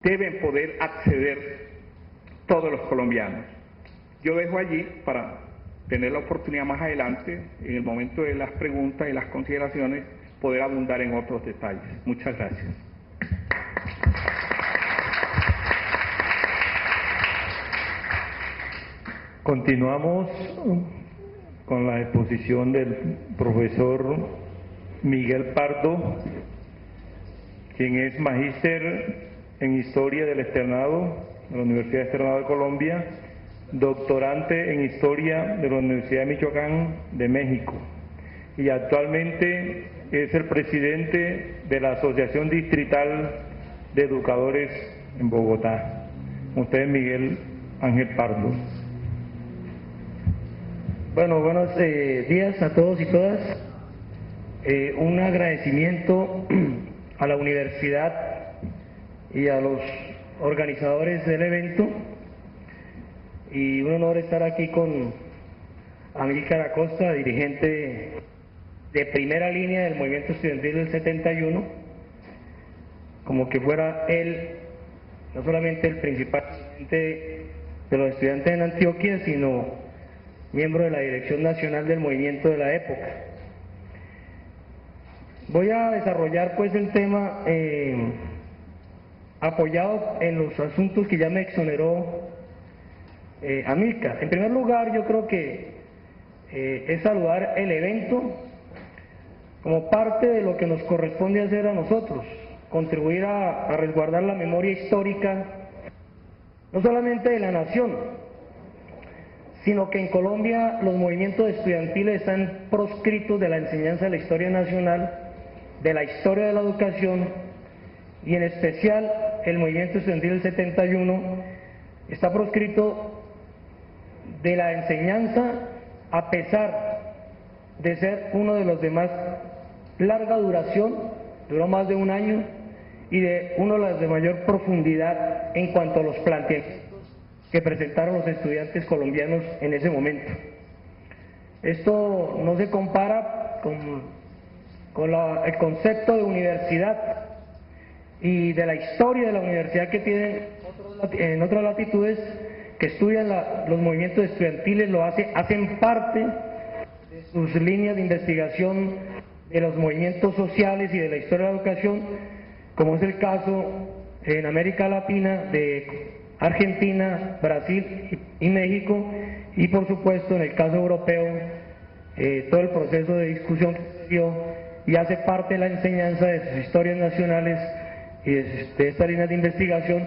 deben poder acceder todos los colombianos. Yo dejo allí para tener la oportunidad más adelante, en el momento de las preguntas y las consideraciones, poder abundar en otros detalles. Muchas gracias. Continuamos con la exposición del profesor Miguel Pardo, quien es magíster en Historia del Externado de la Universidad Externado de Colombia, doctorante en Historia de la Universidad de Michoacán de México y actualmente es el presidente de la Asociación Distrital de Educadores en Bogotá. Usted, Miguel Ángel Pardo. Bueno, buenos días a todos y todas. Un agradecimiento a la universidad y a los organizadores del evento, y un honor estar aquí con Amílcar Acosta, dirigente de primera línea del movimiento estudiantil del 71, como que fuera él no solamente el principal dirigente de los estudiantes en Antioquia, sino miembro de la dirección nacional del movimiento de la época. Voy a desarrollar pues el tema apoyado en los asuntos que ya me exoneró Amílcar. En primer lugar, yo creo que es saludar el evento como parte de lo que nos corresponde hacer a nosotros, contribuir a resguardar la memoria histórica, no solamente de la nación, sino que en Colombia los movimientos estudiantiles están proscritos de la enseñanza de la historia nacional, de la historia de la educación, y en especial el movimiento estudiantil del 71 está proscrito de la enseñanza, a pesar de ser uno de los de más larga duración, duró más de un año, y de uno de los de mayor profundidad en cuanto a los planteamientos que presentaron los estudiantes colombianos en ese momento. Esto no se compara con el concepto de universidad y de la historia de la universidad que tienen en otras latitudes que estudian los movimientos estudiantiles, hacen parte de sus líneas de investigación de los movimientos sociales y de la historia de la educación, como es el caso en América Latina de Argentina, Brasil y México, y por supuesto en el caso europeo todo el proceso de discusión que se dio y hace parte de la enseñanza de sus historias nacionales y de estas líneas de investigación,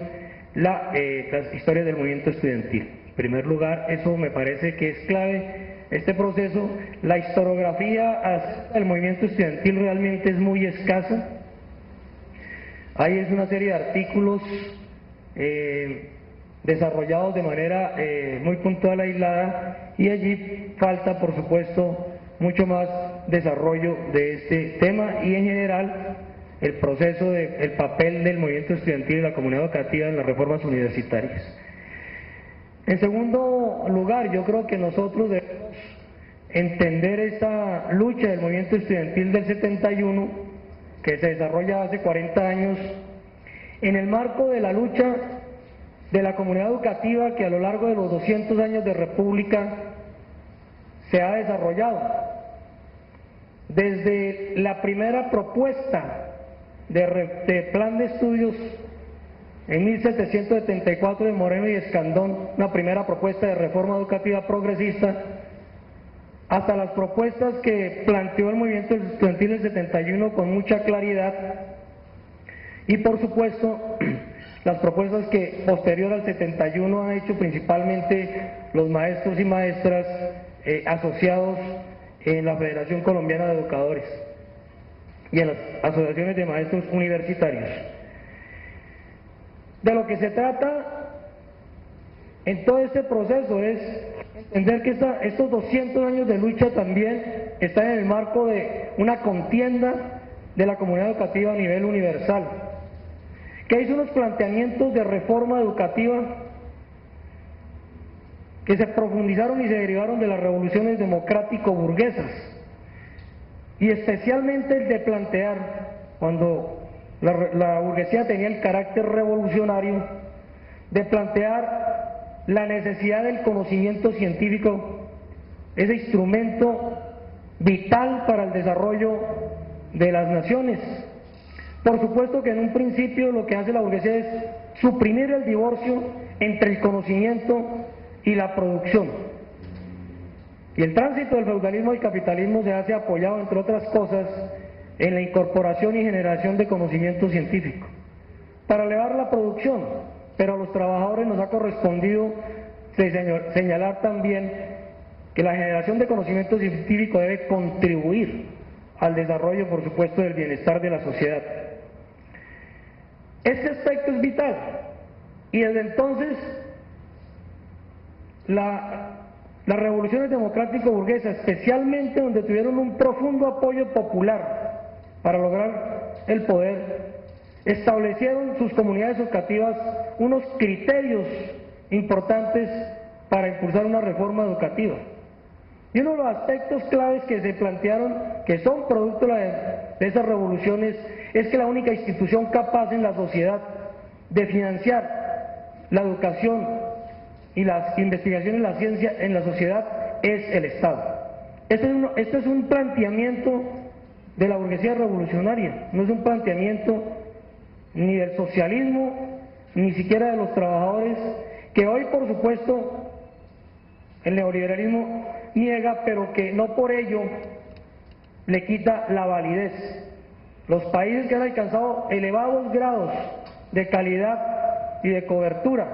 las historias del movimiento estudiantil. En primer lugar, eso me parece que es clave, este proceso. La historiografía del movimiento estudiantil realmente es muy escasa. Hay una serie de artículos desarrollados de manera muy puntual, aislada, y allí falta, por supuesto, mucho más desarrollo de este tema y en general el proceso el papel del movimiento estudiantil y la comunidad educativa en las reformas universitarias. En segundo lugar, yo creo que nosotros debemos entender esta lucha del movimiento estudiantil del 71, que se desarrolla hace 40 años, en el marco de la lucha de la comunidad educativa que a lo largo de los 200 años de república se ha desarrollado. Desde la primera propuesta de plan de estudios en 1774 de Moreno y Escandón, una primera propuesta de reforma educativa progresista, hasta las propuestas que planteó el movimiento estudiantil del 71 con mucha claridad, y por supuesto las propuestas que posterior al 71 han hecho principalmente los maestros y maestras asociados en la Federación Colombiana de Educadores y en las asociaciones de maestros universitarios. De lo que se trata en todo este proceso es entender que estos 200 años de lucha también están en el marco de una contienda de la comunidad educativa a nivel universal, que hizo unos planteamientos de reforma educativa que se profundizaron y se derivaron de las revoluciones democrático-burguesas, y especialmente el de plantear, cuando la burguesía tenía el carácter revolucionario de plantear la necesidad del conocimiento científico, ese instrumento vital para el desarrollo de las naciones. Por supuesto que en un principio lo que hace la burguesía es suprimir el divorcio entre el conocimiento y la producción. Y el tránsito del feudalismo al capitalismo se hace apoyado, entre otras cosas, en la incorporación y generación de conocimiento científico para elevar la producción, pero a los trabajadores nos ha correspondido señalar también que la generación de conocimiento científico debe contribuir al desarrollo, por supuesto, del bienestar de la sociedad. Este aspecto es vital y desde entonces las revoluciones democrático-burguesas, especialmente donde tuvieron un profundo apoyo popular para lograr el poder, establecieron sus comunidades educativas unos criterios importantes para impulsar una reforma educativa. Y uno de los aspectos claves que se plantearon, que son producto de esas revoluciones, es que la única institución capaz en la sociedad de financiar la educación y las investigaciones en la ciencia en la sociedad es el Estado. Este es un planteamiento de la burguesía revolucionaria, no es un planteamiento ni del socialismo, ni siquiera de los trabajadores, que hoy, por supuesto, el neoliberalismo niega, pero que no por ello le quita la validez. Los países que han alcanzado elevados grados de calidad y de cobertura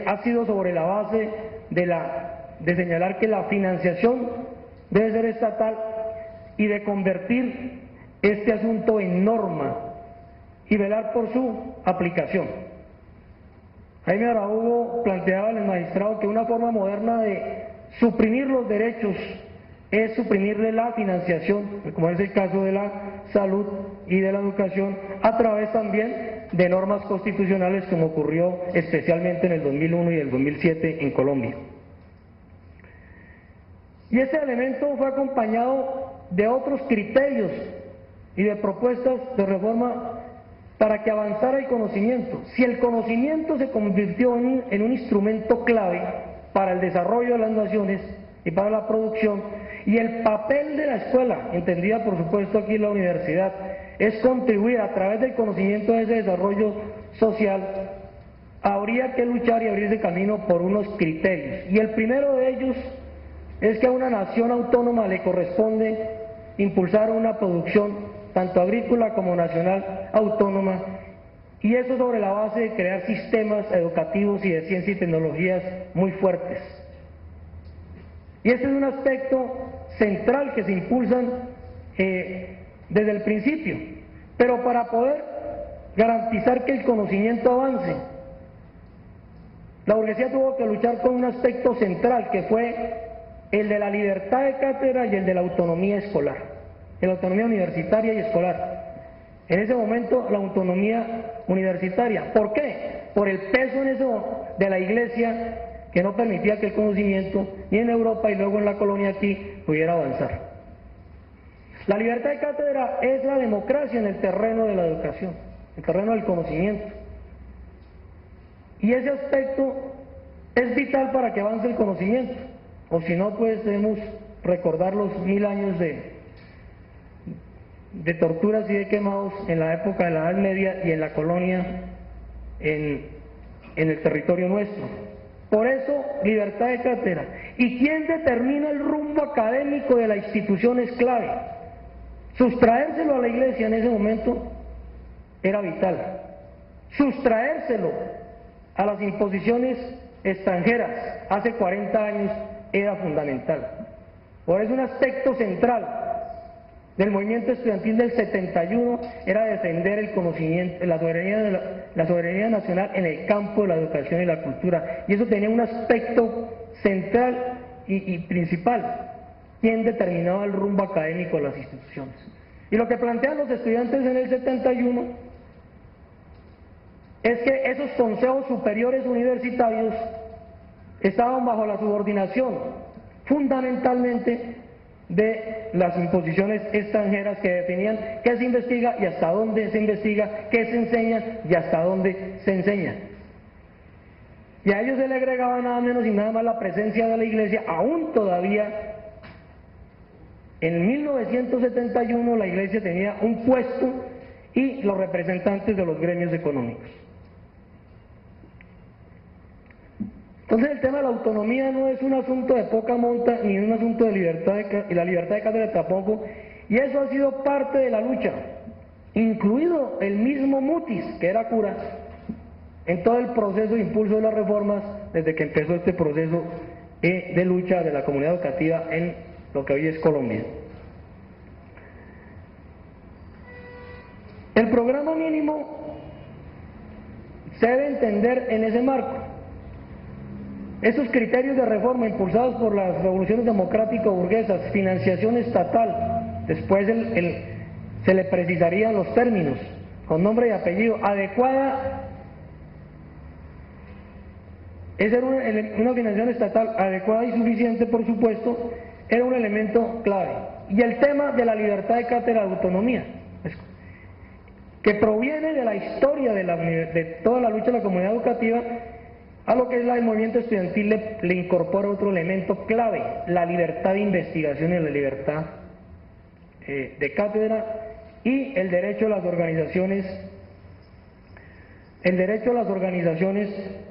ha sido sobre la base de señalar que la financiación debe ser estatal y de convertir este asunto en norma y velar por su aplicación. Jaime Araújo planteaba al magistrado que una forma moderna de suprimir los derechos es suprimirle la financiación, como es el caso de la salud y de la educación, a través también de normas constitucionales, como ocurrió especialmente en el 2001 y el 2007 en Colombia. Y ese elemento fue acompañado de otros criterios y de propuestas de reforma para que avanzara el conocimiento. Si el conocimiento se convirtió en un instrumento clave para el desarrollo de las naciones y para la producción, y el papel de la escuela, entendida por supuesto aquí la universidad, es contribuir a través del conocimiento a ese desarrollo social, habría que luchar y abrirse camino por unos criterios. Y el primero de ellos es que a una nación autónoma le corresponde impulsar una producción tanto agrícola como nacional autónoma, y eso sobre la base de crear sistemas educativos y de ciencia y tecnologías muy fuertes. Y este es un aspecto central que se impulsan desde el principio, pero para poder garantizar que el conocimiento avance, la burguesía tuvo que luchar con un aspecto central que fue el de la libertad de cátedra y el de la autonomía escolar, de la autonomía universitaria y escolar. En ese momento la autonomía universitaria, ¿por qué? Por el peso en eso de la Iglesia, que no permitía que el conocimiento, ni en Europa y luego en la colonia aquí, pudiera avanzar. La libertad de cátedra es la democracia en el terreno de la educación, el terreno del conocimiento. Y ese aspecto es vital para que avance el conocimiento, o si no, pues debemos recordar los 1000 años de torturas y de quemados en la época de la Edad Media y en la colonia, en el territorio nuestro. Por eso, libertad de cátedra. ¿Y quién determina el rumbo académico de la institución es clave? Sustraérselo a la Iglesia en ese momento era vital. Sustraérselo a las imposiciones extranjeras hace 40 años era fundamental. Por eso un aspecto central del movimiento estudiantil del 71 era defender el conocimiento, la soberanía nacional en el campo de la educación y la cultura, y eso tenía un aspecto central y principal: quién determinaba el rumbo académico de las instituciones. Y lo que plantean los estudiantes en el 71 es que esos consejos superiores universitarios estaban bajo la subordinación fundamentalmente de las imposiciones extranjeras que definían qué se investiga y hasta dónde se investiga, qué se enseña y hasta dónde se enseña. Y a ellos se le agregaba nada menos y nada más la presencia de la Iglesia, aún todavía en 1971 la Iglesia tenía un puesto y los representantes de los gremios económicos. Entonces el tema de la autonomía no es un asunto de poca monta ni un asunto de libertad y la libertad de cátedra tampoco, y eso ha sido parte de la lucha, incluido el mismo Mutis, que era cura, en todo el proceso de impulso de las reformas desde que empezó este proceso de lucha de la comunidad educativa en lo que hoy es Colombia. El programa mínimo se debe entender en ese marco. Esos criterios de reforma impulsados por las revoluciones democrático-burguesas, financiación estatal, después se le precisarían los términos, con nombre y apellido, adecuada. Esa era una financiación estatal adecuada y suficiente, por supuesto, era un elemento clave. Y el tema de la libertad de cátedra de autonomía, que proviene de la historia de toda la lucha de la comunidad educativa, a lo que es el movimiento estudiantil le incorpora otro elemento clave, la libertad de investigación y la libertad de cátedra y el derecho a las organizaciones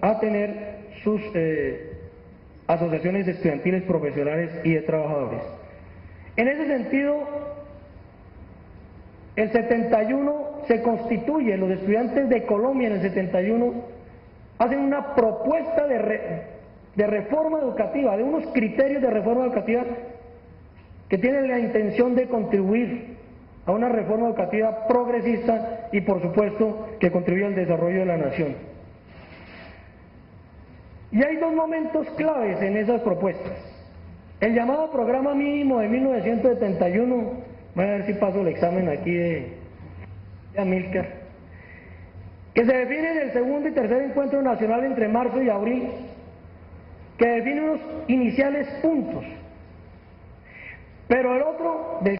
a tener sus asociaciones estudiantiles, profesionales y de trabajadores. En ese sentido, el 71 se constituye, los estudiantes de Colombia en el 71 hacen una propuesta de reforma educativa, de unos criterios de reforma educativa que tienen la intención de contribuir a una reforma educativa progresista y, por supuesto, que contribuya al desarrollo de la nación. Y hay dos momentos claves en esas propuestas. El llamado programa mínimo de 1971, voy a ver si paso el examen aquí de Amílcar, que se define en el segundo y tercer encuentro nacional entre marzo y abril, que define unos iniciales puntos, pero el otro del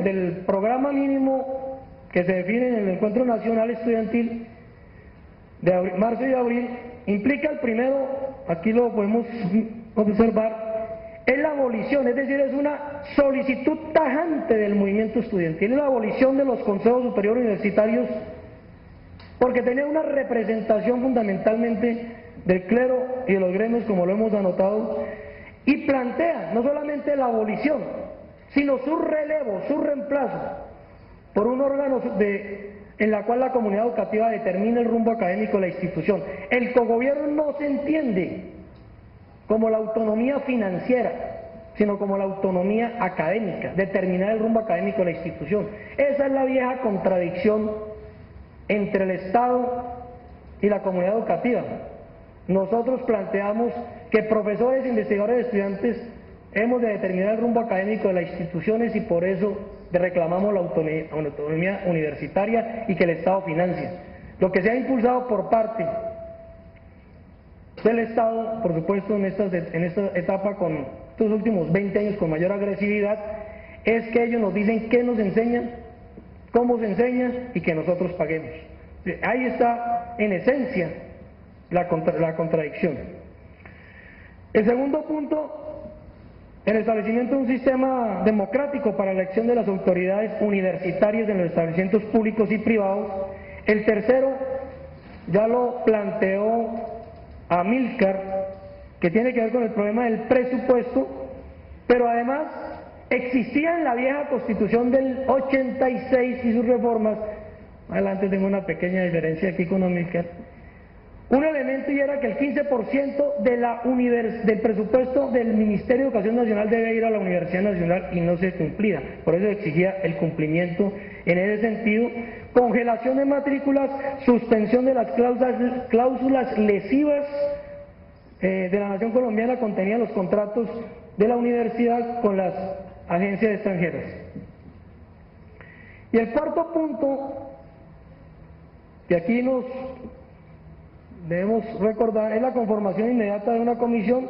del programa mínimo que se define en el encuentro nacional estudiantil de marzo y abril implica el primero, aquí lo podemos observar, es la abolición, es decir, es una solicitud tajante del movimiento estudiantil, es la abolición de los consejos superiores universitarios, porque tenía una representación fundamentalmente del clero y de los gremios, como lo hemos anotado, y plantea no solamente la abolición, sino su relevo, su reemplazo por un órgano en la cual la comunidad educativa determina el rumbo académico de la institución. El cogobierno no se entiende como la autonomía financiera, sino como la autonomía académica, determinar el rumbo académico de la institución. Esa es la vieja contradicción entre el Estado y la comunidad educativa. Nosotros planteamos que profesores, investigadores, estudiantes hemos de determinar el rumbo académico de las instituciones y por eso reclamamos la autonomía universitaria y que el Estado financie. Lo que se ha impulsado por parte del Estado, por supuesto en esta etapa con estos últimos 20 años con mayor agresividad, es que ellos nos dicen qué nos enseñan, cómo se enseña y que nosotros paguemos. Ahí está en esencia la contradicción. El segundo punto, el establecimiento de un sistema democrático para la elección de las autoridades universitarias en los establecimientos públicos y privados. El tercero, ya lo planteó Amílcar, que tiene que ver con el problema del presupuesto, pero además existía en la vieja Constitución del 86 y sus reformas, adelante tengo una pequeña diferencia aquí con Amílcar, un elemento, y era que el 15% del presupuesto del Ministerio de Educación Nacional debe ir a la Universidad Nacional, y no se cumplía. Por eso exigía el cumplimiento en ese sentido. Congelación de matrículas, suspensión de las cláusulas lesivas de la nación colombiana contenían los contratos de la universidad con las agencias extranjeras. Y el cuarto punto, que aquí nos debemos recordar, es la conformación inmediata de una comisión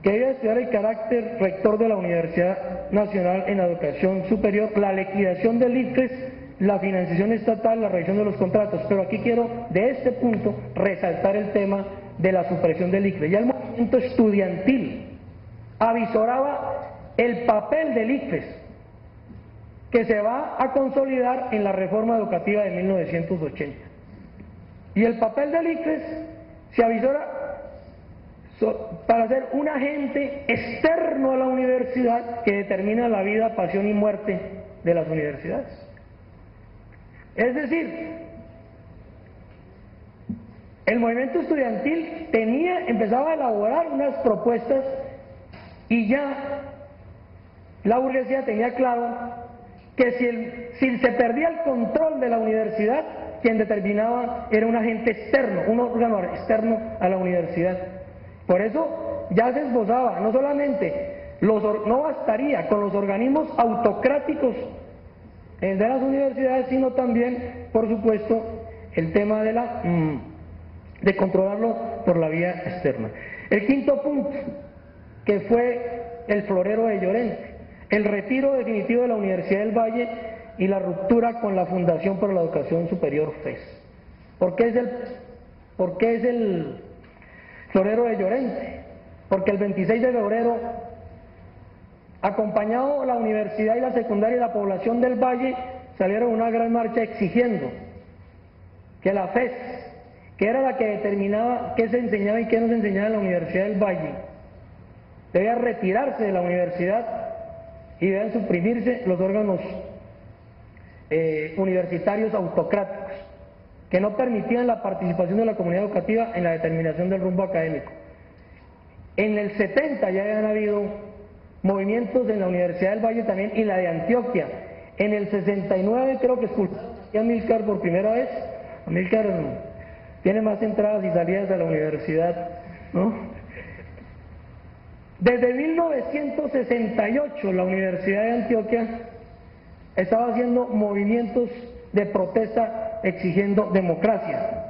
que debe estudiar el carácter rector de la Universidad Nacional en la Educación Superior, la liquidación del ICFES, la financiación estatal, la revisión de los contratos. Pero aquí quiero, de este punto, resaltar el tema de la supresión del ICFES. Ya el movimiento estudiantil avisoraba el papel del ICFES, que se va a consolidar en la reforma educativa de 1980. Y el papel del ICFES se avisora para ser un agente externo a la universidad que determina la vida, pasión y muerte de las universidades. Es decir, el movimiento estudiantil empezaba a elaborar unas propuestas, y ya la burguesía tenía claro que si se perdía el control de la universidad, quien determinaba era un agente externo, un órgano externo a la universidad. Por eso ya se esbozaba, no solamente, no bastaría con los organismos autocráticos de las universidades, sino también, por supuesto, el tema de controlarlo por la vía externa. El quinto punto, que fue el florero de Llorente, el retiro definitivo de la Universidad del Valle y la ruptura con la Fundación para la Educación Superior, FES. ¿Por qué es el florero de Llorente? Porque el 26 de febrero, acompañado la universidad y la secundaria y la población del Valle, salieron una gran marcha exigiendo que la FES, que era la que determinaba qué se enseñaba y qué no se enseñaba en la Universidad del Valle, debía retirarse de la universidad y deben suprimirse los órganos universitarios autocráticos que no permitían la participación de la comunidad educativa en la determinación del rumbo académico. En el 70 ya habían habido movimientos en la Universidad del Valle también, y la de Antioquia. En el 69 creo que expulsaron a Amílcar por primera vez. Amílcar tiene más entradas y salidas a la universidad, ¿no? Desde 1968 la Universidad de Antioquia estaba haciendo movimientos de protesta exigiendo democracia.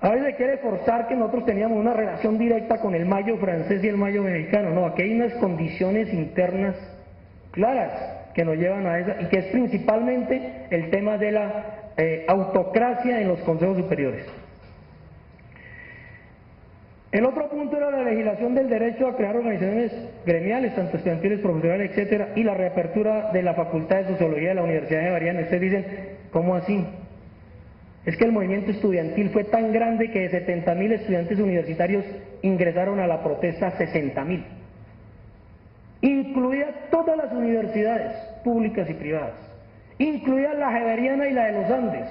A veces se quiere forzar que nosotros teníamos una relación directa con el mayo francés y el mayo mexicano. No, aquí hay unas condiciones internas claras que nos llevan a esa, y que es principalmente el tema de la autocracia en los consejos superiores. El otro punto era la legislación del derecho a crear organizaciones gremiales, tanto estudiantiles, profesionales, etcétera, y la reapertura de la Facultad de Sociología de la Universidad Javeriana. Ustedes dicen, ¿cómo así? Es que el movimiento estudiantil fue tan grande que de 70.000 estudiantes universitarios ingresaron a la protesta 60.000, incluidas todas las universidades públicas y privadas, incluida la Javeriana y la de los Andes.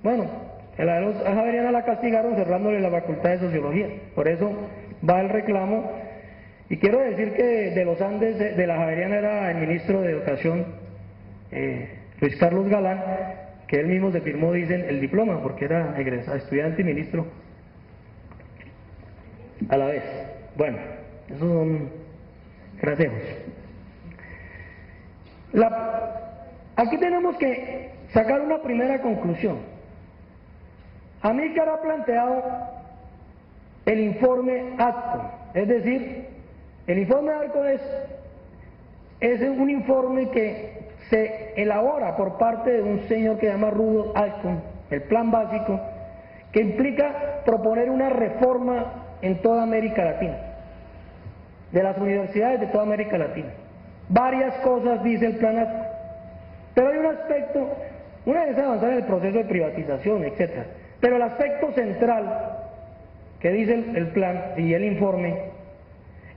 Bueno, la de los Javeriana la castigaron cerrándole la Facultad de Sociología, por eso va el reclamo. Y quiero decir que de los Andes, de la Javeriana, era el ministro de Educación, Luis Carlos Galán, que él mismo se firmó, dicen, el diploma, porque era egresado, estudiante y ministro a la vez. Bueno, esos son frasejos. Aquí tenemos que sacar una primera conclusión. Amílcar ha planteado el informe ADCO, es decir, el informe ADCO es un informe que se elabora por parte de un señor que se llama Rudolf Alcon, el plan básico, que implica proponer una reforma en toda América Latina, de las universidades de toda América Latina. Varias cosas dice el plan ADCO, pero hay un aspecto, una vez avanzar en el proceso de privatización, etcétera, pero el aspecto central que dice el plan y el informe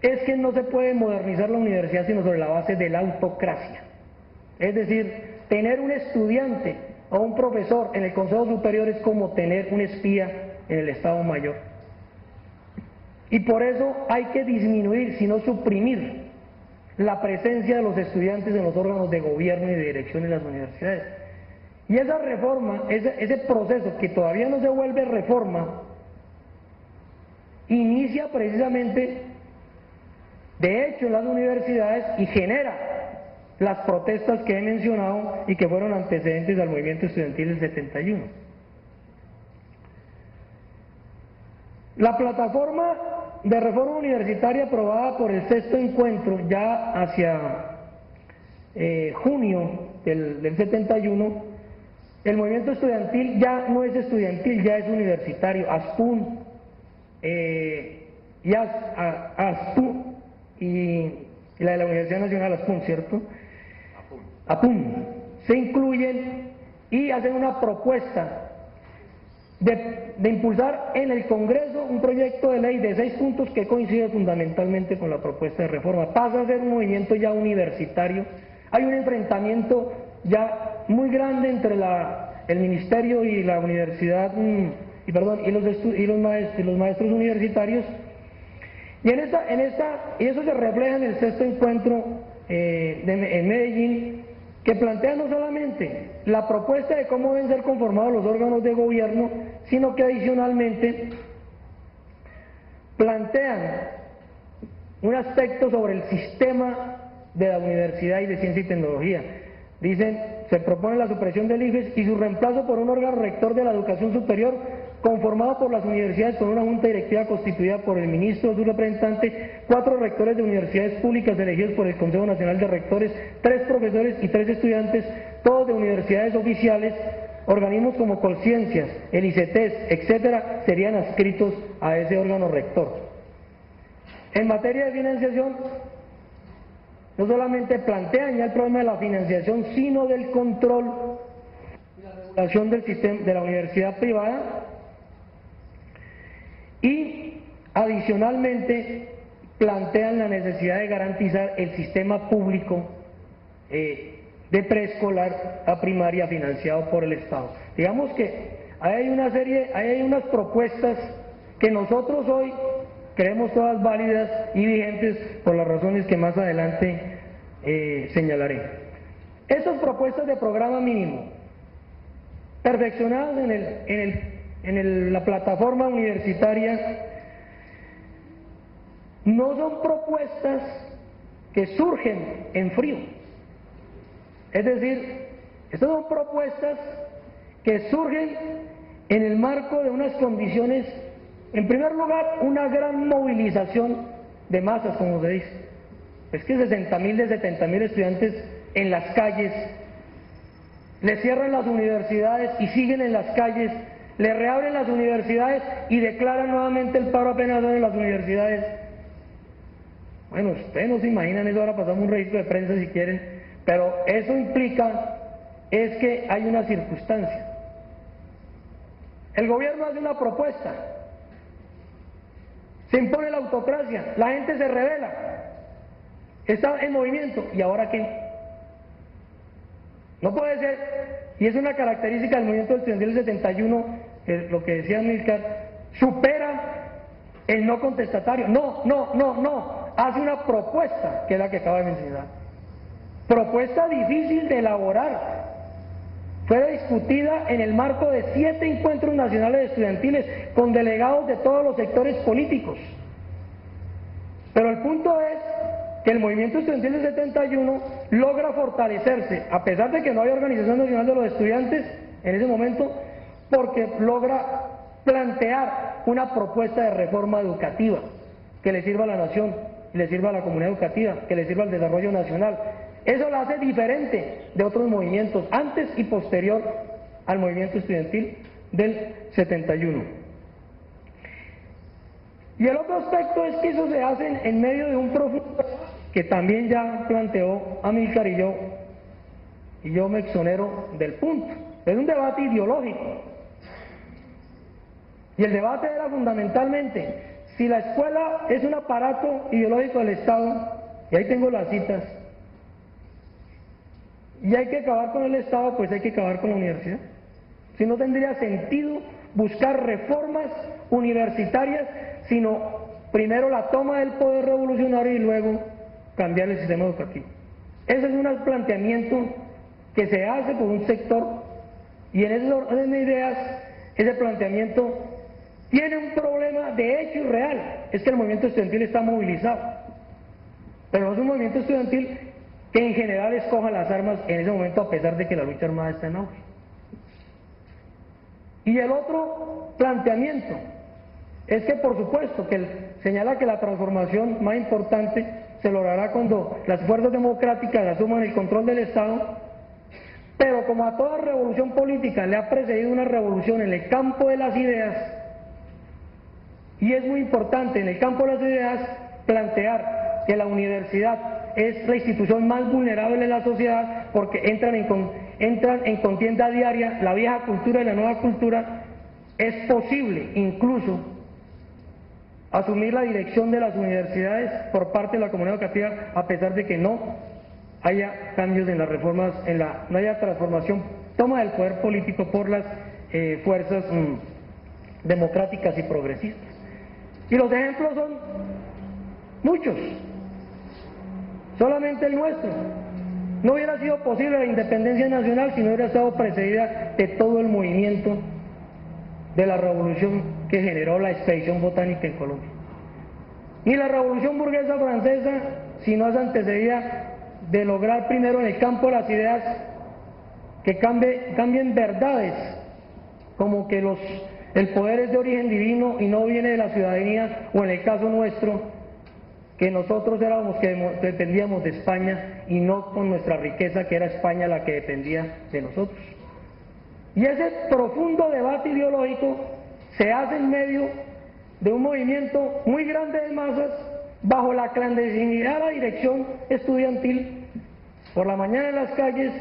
es que no se puede modernizar la universidad sino sobre la base de la autocracia. Es decir, tener un estudiante a un profesor en el Consejo Superior es como tener un espía en el Estado Mayor. Y por eso hay que disminuir, si no suprimir, la presencia de los estudiantes en los órganos de gobierno y de dirección en las universidades. Y esa reforma, ese proceso que todavía no se vuelve reforma, inicia precisamente, de hecho, en las universidades y genera las protestas que he mencionado y que fueron antecedentes al movimiento estudiantil del 71. La plataforma de reforma universitaria aprobada por el sexto encuentro ya hacia junio del 71, el movimiento estudiantil ya no es estudiantil, ya es universitario. ASPUN, ASPUN y la de la Universidad Nacional ASPUN, ¿cierto? APUN, se incluyen y hacen una propuesta de impulsar en el Congreso un proyecto de ley de 6 puntos que coincide fundamentalmente con la propuesta de reforma. Pasa a ser un movimiento ya universitario. Hay un enfrentamiento ya muy grande entre el ministerio y la universidad, y los maestros universitarios. Y eso se refleja en el sexto encuentro en Medellín, que plantea no solamente la propuesta de cómo deben ser conformados los órganos de gobierno, sino que adicionalmente plantean un aspecto sobre el sistema de la universidad y de ciencia y tecnología. Dicen, se propone la supresión del IFES y su reemplazo por un órgano rector de la educación superior conformado por las universidades con una junta directiva constituida por el ministro o su representante, 4 rectores de universidades públicas elegidos por el Consejo Nacional de Rectores, 3 profesores y 3 estudiantes, todos de universidades oficiales. Organismos como Colciencias, el ICETES, etcétera, serían adscritos a ese órgano rector. En materia de financiación, no solamente plantean ya el problema de la financiación, sino del control y la regulación del sistema de la universidad privada, y adicionalmente plantean la necesidad de garantizar el sistema público de preescolar a primaria financiado por el Estado. Digamos que hay unas propuestas que nosotros hoy creemos todas válidas y vigentes por las razones que más adelante señalaré. Estas propuestas de programa mínimo, perfeccionadas en la plataforma universitaria, no son propuestas que surgen en frío. Es decir, estas son propuestas que surgen en el marco de unas condiciones, en primer lugar, una gran movilización de masas, como se dice. Es que 60.000 de 70.000 estudiantes en las calles, le cierran las universidades y siguen en las calles, le reabren las universidades y declaran nuevamente el paro apenas en las universidades. Bueno, ustedes no se imaginan eso, ahora pasamos un registro de prensa si quieren, pero eso implica es que hay una circunstancia. El gobierno hace una propuesta, se impone la autocracia, la gente se rebela, está en movimiento, ¿y ahora qué? No puede ser, y es una característica del movimiento estudiantil del 71, lo que decía Amílcar, supera el no contestatario, no, hace una propuesta, que es la que acaba de mencionar. Propuesta difícil de elaborar, fue discutida en el marco de 7 encuentros nacionales estudiantiles con delegados de todos los sectores políticos. Pero el punto es que el movimiento estudiantil del 71 logra fortalecerse, a pesar de que no hay organización nacional de los estudiantes en ese momento, porque logra plantear una propuesta de reforma educativa que le sirva a la nación, que le sirva a la comunidad educativa, que le sirva al desarrollo nacional. Eso la hace diferente de otros movimientos, antes y posterior al movimiento estudiantil del 71. Y el otro aspecto es que eso se hace en medio de un profundo que también ya planteó Amílcar y yo me exonero del punto. Es un debate ideológico. Y el debate era fundamentalmente si la escuela es un aparato ideológico del Estado, y ahí tengo las citas, y hay que acabar con el Estado, pues hay que acabar con la universidad. Si no tendría sentido buscar reformas universitarias, sino primero la toma del poder revolucionario y luego cambiar el sistema educativo. Ese es un planteamiento que se hace por un sector, y en ese orden de ideas, ese planteamiento tiene un problema de hecho y real, es que el movimiento estudiantil está movilizado, pero no es un movimiento estudiantil que en general escoja las armas en ese momento, a pesar de que la lucha armada está en auge. Y el otro planteamiento es que, por supuesto, que señala que la transformación más importante se logrará cuando las fuerzas democráticas asuman el control del Estado, pero como a toda revolución política le ha precedido una revolución en el campo de las ideas, y es muy importante en el campo de las ideas plantear que la universidad es la institución más vulnerable de la sociedad, porque entran en contienda diaria la vieja cultura y la nueva cultura. Es posible incluso asumir la dirección de las universidades por parte de la comunidad educativa, a pesar de que no haya cambios en las reformas, no haya transformación, toma del poder político por las fuerzas democráticas y progresistas. Y los ejemplos son muchos, solamente el nuestro. No hubiera sido posible la independencia nacional si no hubiera estado precedida de todo el movimiento de la revolución que generó la expedición botánica en Colombia. Ni la revolución burguesa francesa si no es antecedida de lograr primero en el campo de las ideas que cambien verdades, como que el poder es de origen divino y no viene de la ciudadanía, o en el caso nuestro, que nosotros éramos que dependíamos de España y no con nuestra riqueza, que era España la que dependía de nosotros. Y ese profundo debate ideológico se hace en medio de un movimiento muy grande de masas, bajo la clandestinidad de la dirección estudiantil, por la mañana en las calles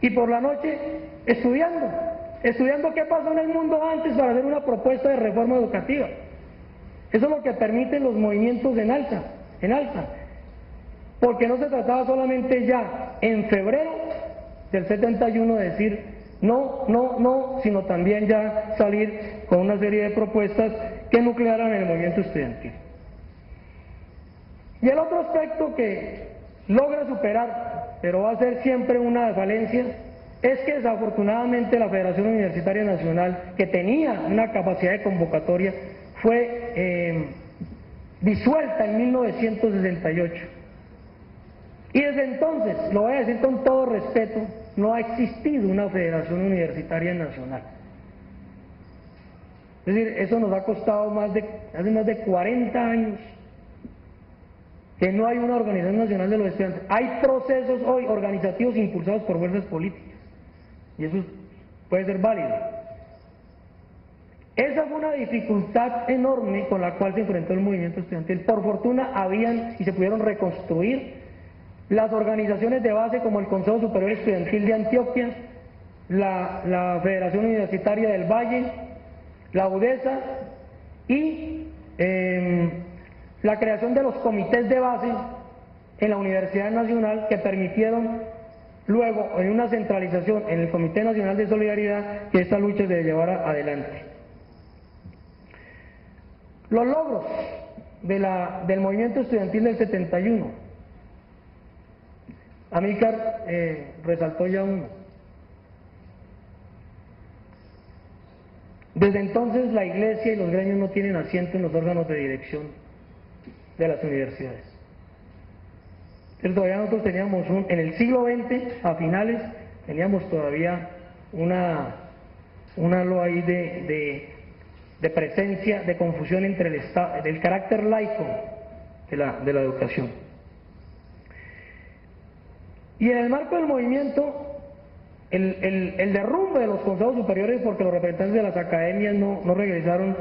y por la noche estudiando qué pasó en el mundo antes para hacer una propuesta de reforma educativa. Eso es lo que permiten los movimientos en alza, porque no se trataba solamente ya en febrero del 71 de decir no, sino también ya salir con una serie de propuestas que nuclearan el movimiento estudiantil. Y el otro aspecto que logra superar, pero va a ser siempre una falencia, es que desafortunadamente la Federación Universitaria Nacional, que tenía una capacidad de convocatoria, fue disuelta en 1968. Y desde entonces, lo voy a decir con todo respeto, no ha existido una Federación Universitaria Nacional. Es decir, eso nos ha costado hace más de 40 años que no hay una organización nacional de los estudiantes. Hay procesos hoy organizativos impulsados por fuerzas políticas, y eso puede ser válido. Esa fue una dificultad enorme con la cual se enfrentó el movimiento estudiantil. Por fortuna habían y se pudieron reconstruir las organizaciones de base, como el Consejo Superior Estudiantil de Antioquia, la Federación Universitaria del Valle, la UDESA y la creación de los comités de base en la Universidad Nacional, que permitieron luego, en una centralización en el Comité Nacional de Solidaridad, que esta lucha se llevara adelante. Los logros del movimiento estudiantil del 71. Amílcar resaltó ya uno. Desde entonces la Iglesia y los gremios no tienen asiento en los órganos de dirección de las universidades. Entonces todavía nosotros teníamos en el siglo XX, a finales, teníamos todavía un halo ahí de presencia, de confusión entre el carácter laico de la educación. Y en el marco del movimiento, el derrumbe de los consejos superiores, porque los representantes de las academias no regresaron,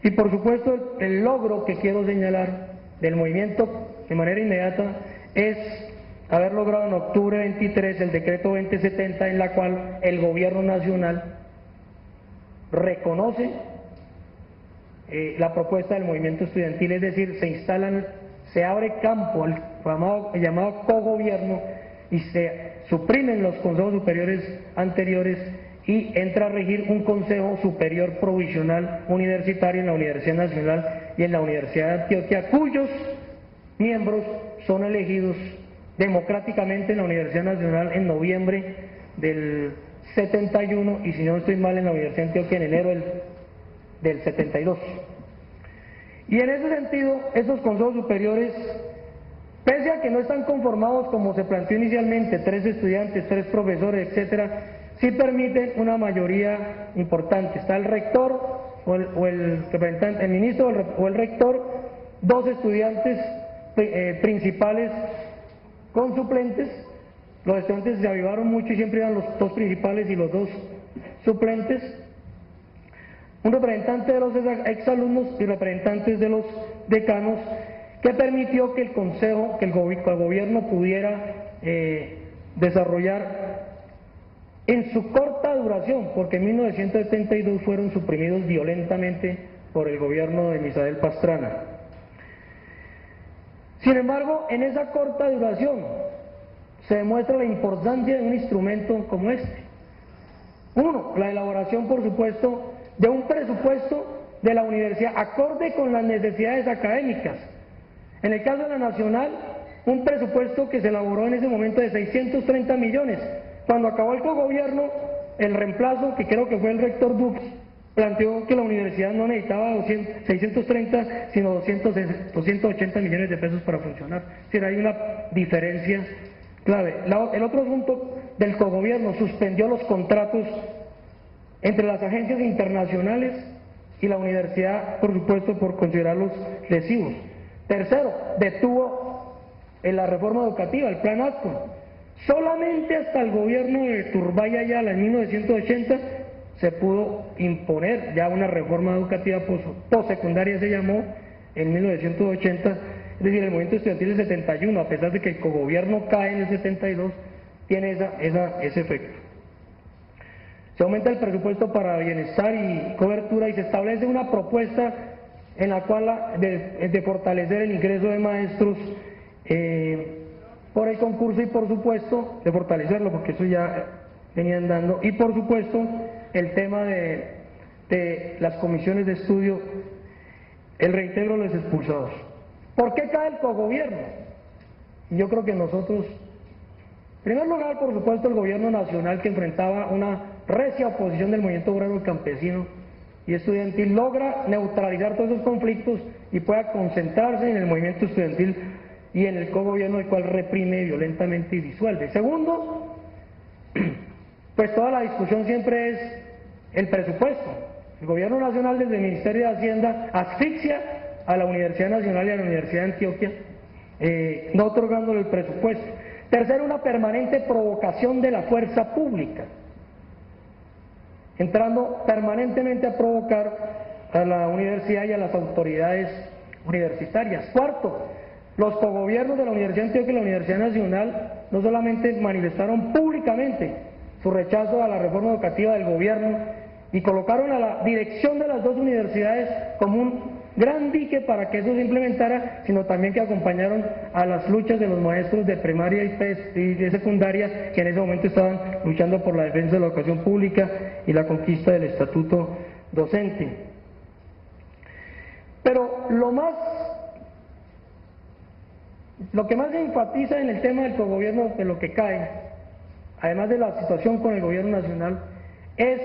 y por supuesto el logro que quiero señalar del movimiento de manera inmediata es haber logrado en octubre 23 el decreto 2070, en la cual el gobierno nacional reconoce la propuesta del movimiento estudiantil, es decir, se abre campo al llamado cogobierno, y se suprimen los consejos superiores anteriores y entra a regir un Consejo Superior Provisional Universitario en la Universidad Nacional y en la Universidad de Antioquia, cuyos miembros son elegidos democráticamente en la Universidad Nacional en noviembre del 71 y, si no estoy mal, en la Universidad de Antioquia en enero del 72. Y en ese sentido, esos consejos superiores, pese a que no están conformados como se planteó inicialmente, 3 estudiantes, 3 profesores, etcétera, sí permiten una mayoría importante. Está el rector o el representante, el ministro o el rector, 2 estudiantes principales con suplentes. Los estudiantes se avivaron mucho y siempre iban los 2 principales y los 2 suplentes. Un representante de los exalumnos y representantes de los decanos, que permitió que el consejo, que el gobierno pudiera desarrollar en su corta duración, porque en 1972 fueron suprimidos violentamente por el gobierno de Misael Pastrana. Sin embargo, en esa corta duración se demuestra la importancia de un instrumento como este. Uno, la elaboración, por supuesto, de un presupuesto de la universidad acorde con las necesidades académicas. En el caso de la Nacional, un presupuesto que se elaboró en ese momento de 630 millones. Cuando acabó el cogobierno, el reemplazo, que creo que fue el rector Dux, planteó que la universidad no necesitaba 630, sino 280 millones de pesos para funcionar. Es decir, hay una diferencia clave. El otro asunto del cogobierno suspendió los contratos entre las agencias internacionales y la universidad, por supuesto, por considerarlos lesivos. Tercero, detuvo en la reforma educativa, el plan Atcon. Solamente hasta el gobierno de Turbay Ayala en 1980 se pudo imponer ya una reforma educativa postsecundaria, se llamó, en 1980, es decir, el movimiento estudiantil del 71, a pesar de que el cogobierno cae en el 72, tiene ese efecto. Se aumenta el presupuesto para bienestar y cobertura y se establece una propuesta en la cual de fortalecer el ingreso de maestros por el concurso y, por supuesto, de fortalecerlo, porque eso ya venían dando, y por supuesto el tema de las comisiones de estudio, el reintegro de los expulsados. ¿Por qué cae el cogobierno? Yo creo que nosotros, en primer lugar, por supuesto, el gobierno nacional, que enfrentaba una recia oposición del movimiento obrero campesino y estudiantil, logra neutralizar todos esos conflictos y pueda concentrarse en el movimiento estudiantil y en el cogobierno, el cual reprime violentamente y disuelve. Segundo, pues toda la discusión siempre es el presupuesto. El gobierno nacional, desde el Ministerio de Hacienda, asfixia a la Universidad Nacional y a la Universidad de Antioquia, no otorgándole el presupuesto. Tercero, una permanente provocación de la fuerza pública, entrando permanentemente a provocar a la universidad y a las autoridades universitarias. Cuarto, los cogobiernos de la Universidad de Antioquia y la Universidad Nacional no solamente manifestaron públicamente su rechazo a la reforma educativa del gobierno y colocaron a la dirección de las 2 universidades como un gran dique para que eso se implementara, sino también que acompañaron a las luchas de los maestros de primaria y de secundaria, que en ese momento estaban luchando por la defensa de la educación pública y la conquista del estatuto docente. Pero lo que más se enfatiza en el tema del cogobierno, de lo que cae, además de la situación con el gobierno nacional, es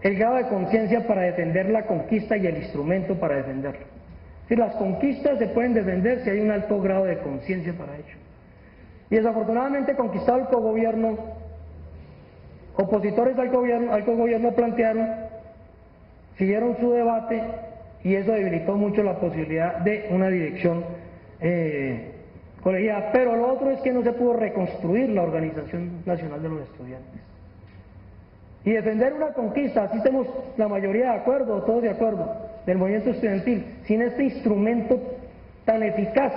el grado de conciencia para defender la conquista y el instrumento para defenderla. Es decir, las conquistas se pueden defender si hay un alto grado de conciencia para ello. Y desafortunadamente, conquistado el cogobierno, opositores al cogobierno plantearon, siguieron su debate y eso debilitó mucho la posibilidad de una dirección colegiada. Pero lo otro es que no se pudo reconstruir la Organización Nacional de los Estudiantes. Y defender una conquista, así estemos la mayoría de acuerdo, todos de acuerdo, del movimiento estudiantil, sin este instrumento tan eficaz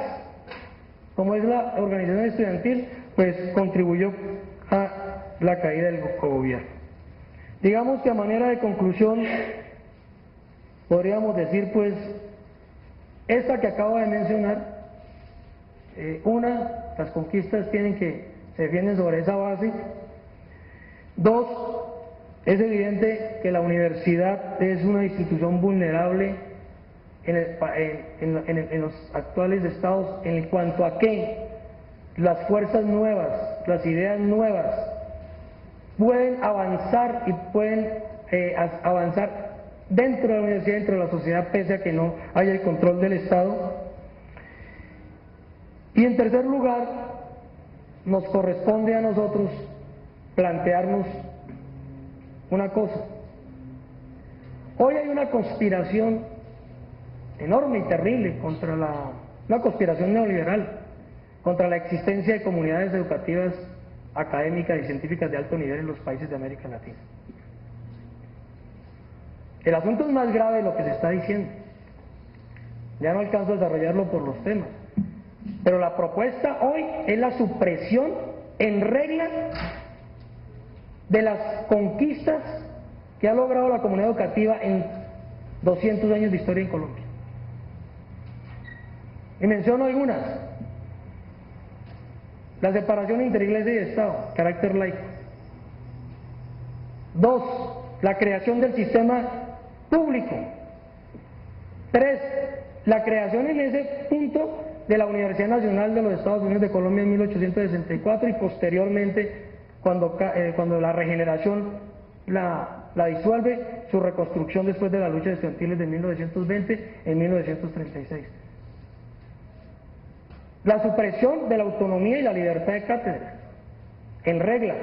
como es la organización estudiantil, pues contribuyó a la caída del cogobierno. Digamos que a manera de conclusión, podríamos decir pues, esta que acabo de mencionar, las conquistas tienen que se defienden sobre esa base. Dos, es evidente que la universidad es una institución vulnerable en los actuales estados en cuanto a que las fuerzas nuevas, las ideas nuevas pueden avanzar y pueden avanzar dentro de la universidad, dentro de la sociedad, pese a que no haya el control del Estado. Y en tercer lugar, nos corresponde a nosotros plantearnos una cosa. Hoy hay una conspiración enorme y terrible contra una conspiración neoliberal contra la existencia de comunidades educativas, académicas y científicas de alto nivel en los países de América Latina. El asunto es más grave de lo que se está diciendo. Ya no alcanzo a desarrollarlo por los temas. Pero la propuesta hoy es la supresión en regla de las conquistas que ha logrado la comunidad educativa en 200 años de historia en Colombia. Y menciono algunas. La separación entre iglesia y Estado, carácter laico. Dos, la creación del sistema público. Tres, la creación en ese punto de la Universidad Nacional de los Estados Unidos de Colombia en 1864 y posteriormente cuando la regeneración la disuelve, su reconstrucción después de la lucha estudiantil de 1920 en 1936. La supresión de la autonomía y la libertad de cátedra, en regla.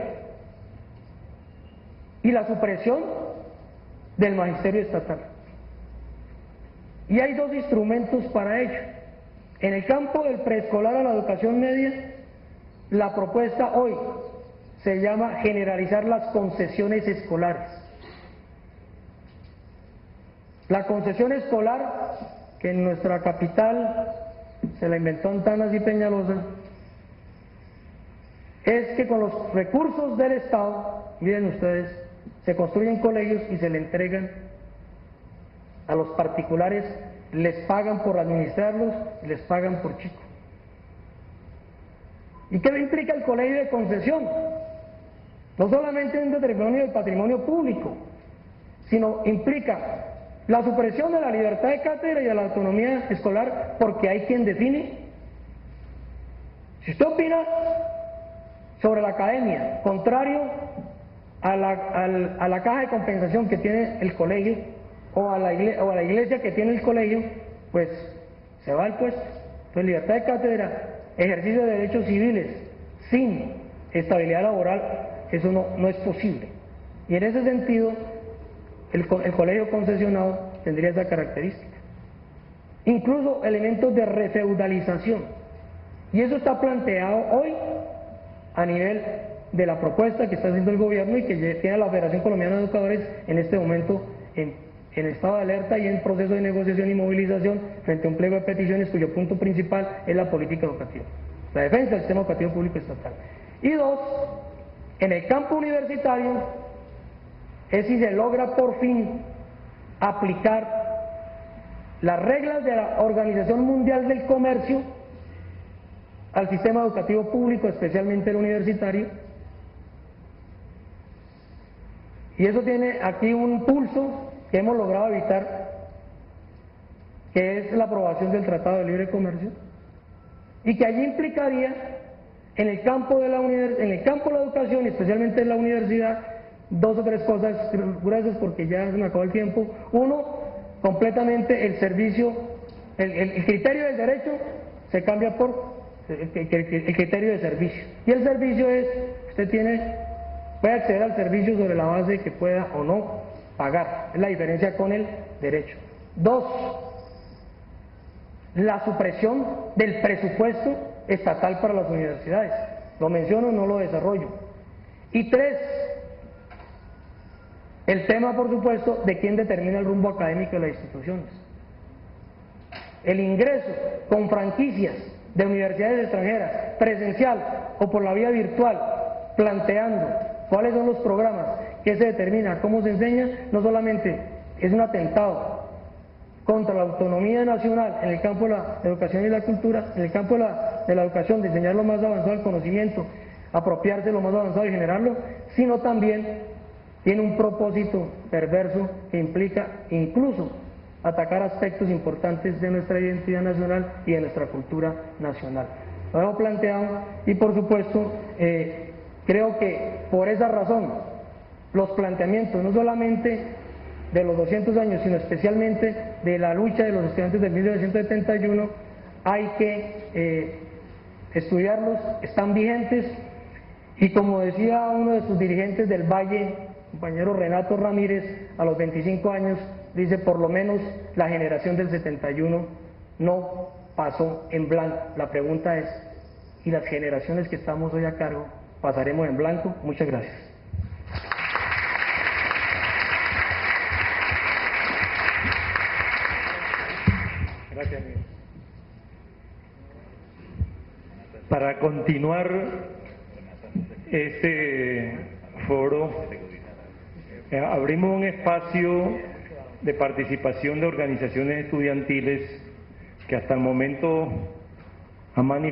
Y la supresión del magisterio estatal. Y hay dos instrumentos para ello. En el campo del preescolar a la educación media, la propuesta hoy se llama generalizar las concesiones escolares. La concesión escolar, que en nuestra capital se la inventó Antanas y Peñalosa, es que con los recursos del Estado, miren ustedes, se construyen colegios y se le entregan a los particulares, les pagan por administrarlos y les pagan por chico. ¿Y qué implica el colegio de concesión? No solamente un determinio del patrimonio público, sino implica la supresión de la libertad de cátedra y de la autonomía escolar, porque hay quien define. Si usted opina sobre la academia, contrario a la caja de compensación que tiene el colegio, o a la iglesia que tiene el colegio, pues se va al puesto. Entonces, libertad de cátedra, ejercicio de derechos civiles, sin estabilidad laboral, eso no es posible. Y en ese sentido, el colegio concesionado tendría esa característica. Incluso elementos de refeudalización. Y eso está planteado hoy a nivel de la propuesta que está haciendo el gobierno y que tiene la Federación Colombiana de Educadores en este momento en estado de alerta y en proceso de negociación y movilización frente a un pliego de peticiones cuyo punto principal es la política educativa, la defensa del sistema educativo público estatal. Y dos, en el campo universitario es si se logra por fin aplicar las reglas de la Organización Mundial del Comercio al sistema educativo público, especialmente el universitario. Y eso tiene aquí un pulso que hemos logrado evitar, que es la aprobación del Tratado de Libre Comercio, y que allí implicaría en el campo de la educación, y especialmente en la universidad, dos o tres cosas, gracias porque ya se me acabó el tiempo. Uno, completamente el servicio, el criterio del derecho se cambia por el criterio de servicio. Y el servicio es, usted puede acceder al servicio sobre la base de que pueda o no pagar. Es la diferencia con el derecho. Dos, la supresión del presupuesto estatal para las universidades. Lo menciono, no lo desarrollo. Y tres, el tema, por supuesto, de quién determina el rumbo académico de las instituciones. El ingreso con franquicias de universidades extranjeras, presencial o por la vía virtual, planteando cuáles son los programas, qué se determina, cómo se enseña, no solamente es un atentado contra la autonomía nacional en el campo de la educación y la cultura, en el campo de la educación, de enseñar lo más avanzado del conocimiento apropiarse de lo más avanzado y generarlo, sino también tiene un propósito perverso que implica incluso atacar aspectos importantes de nuestra identidad nacional y de nuestra cultura nacional. Lo hemos planteado y por supuesto creo que por esa razón los planteamientos no solamente de los 200 años, sino especialmente de la lucha de los estudiantes de 1971, hay que estudiarlos, están vigentes, y como decía uno de sus dirigentes del Valle, compañero Renato Ramírez, a los 25 años, dice: por lo menos la generación del 71 no pasó en blanco. La pregunta es, ¿y las generaciones que estamos hoy a cargo pasaremos en blanco? Muchas gracias. Gracias, Miguel. Para continuar este foro, abrimos un espacio de participación de organizaciones estudiantiles que hasta el momento han manifestado